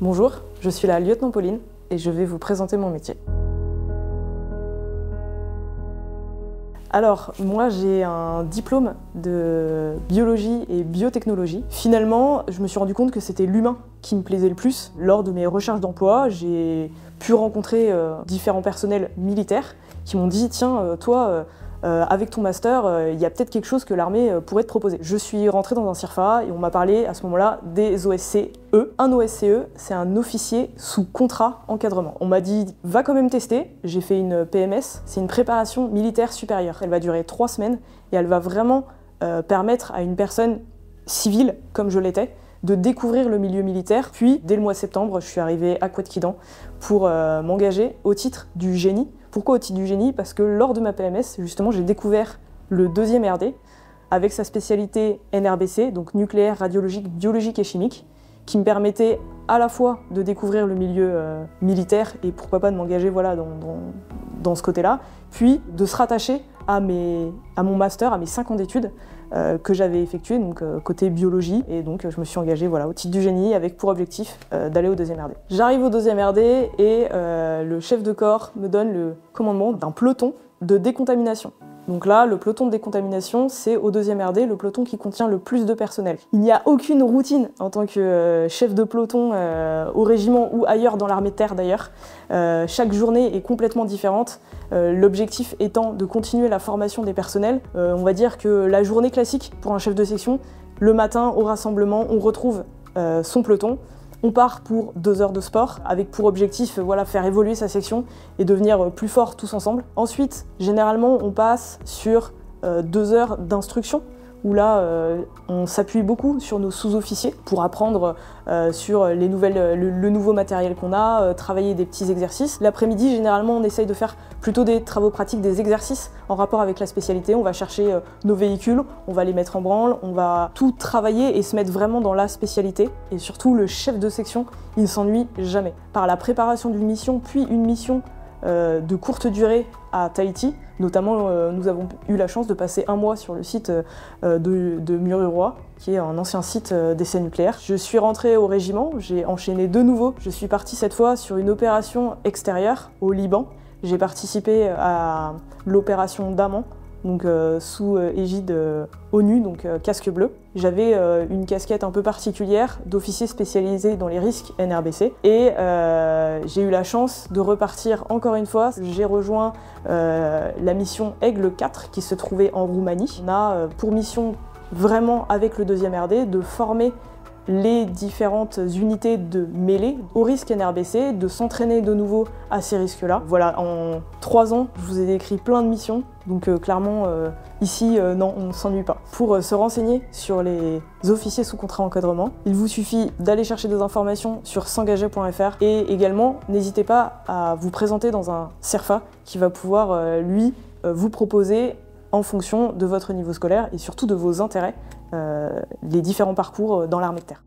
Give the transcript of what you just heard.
Bonjour, je suis la lieutenant Pauline et je vais vous présenter mon métier. Alors, moi j'ai un diplôme de biologie et biotechnologie. Finalement, je me suis rendu compte que c'était l'humain qui me plaisait le plus. Lors de mes recherches d'emploi, j'ai pu rencontrer différents personnels militaires qui m'ont dit « Tiens, toi, avec ton master, il y a peut-être quelque chose que l'armée pourrait te proposer. » Je suis rentrée dans un CIRFA et on m'a parlé à ce moment-là des OSCE. Un OSCE, c'est un officier sous contrat encadrement. On m'a dit « Va quand même tester ». J'ai fait une PMS, c'est une préparation militaire supérieure. Elle va durer 3 semaines et elle va vraiment permettre à une personne civile, comme je l'étais, de découvrir le milieu militaire. Puis, dès le mois de septembre, je suis arrivée à Couët-Quidan pour m'engager au titre du génie. Pourquoi au titre du génie? Parce que lors de ma PMS, justement, j'ai découvert le 2e RD avec sa spécialité NRBC, donc nucléaire, radiologique, biologique et chimique, qui me permettait à la fois de découvrir le milieu militaire et pourquoi pas de m'engager voilà, dans ce côté-là, puis de se rattacher à mon master, à mes 5 ans d'études que j'avais effectué, donc côté biologie, et donc je me suis engagée voilà, au titre du génie avec pour objectif d'aller au 2e RD. J'arrive au 2e RD et le chef de corps me donne le commandement d'un peloton de décontamination. Donc là, le peloton de décontamination, c'est au 2e RD le peloton qui contient le plus de personnel. Il n'y a aucune routine en tant que chef de peloton au régiment ou ailleurs dans l'armée de terre d'ailleurs. Chaque journée est complètement différente. L'objectif étant de continuer la formation des personnels. On va dire que la journée classique pour un chef de section, le matin au rassemblement, on retrouve son peloton. On part pour 2 heures de sport, avec pour objectif voilà, faire évoluer sa section et devenir plus forts tous ensemble. Ensuite, généralement, on passe sur 2 heures d'instruction, où là, on s'appuie beaucoup sur nos sous-officiers pour apprendre sur le nouveau matériel qu'on a, travailler des petits exercices. L'après-midi, généralement, on essaye de faire plutôt des travaux pratiques, des exercices en rapport avec la spécialité. On va chercher nos véhicules, on va les mettre en branle, on va tout travailler et se mettre vraiment dans la spécialité. Et surtout, le chef de section, il ne s'ennuie jamais. Par la préparation d'une mission, puis une mission de courte durée à Tahiti. Notamment, nous avons eu la chance de passer 1 mois sur le site de Mururoa, qui est un ancien site d'essais nucléaires. Je suis rentrée au régiment, j'ai enchaîné de nouveau. Je suis partie cette fois sur une opération extérieure au Liban. J'ai participé à l'opération Daman, donc sous égide ONU, donc casque bleu. J'avais une casquette un peu particulière d'officier spécialisé dans les risques NRBC et j'ai eu la chance de repartir encore une fois. J'ai rejoint la mission Aigle 4 qui se trouvait en Roumanie. On a pour mission vraiment avec le 2e RD de former les différentes unités de mêlée au risque NRBC, de s'entraîner de nouveau à ces risques-là. Voilà, en 3 ans, je vous ai décrit plein de missions, donc clairement, ici, non, on ne s'ennuie pas. Pour se renseigner sur les officiers sous contrat encadrement, il vous suffit d'aller chercher des informations sur s'engager.fr et également, n'hésitez pas à vous présenter dans un CIRFA qui va pouvoir, lui, vous proposer en fonction de votre niveau scolaire et surtout de vos intérêts, les différents parcours dans l'armée de terre.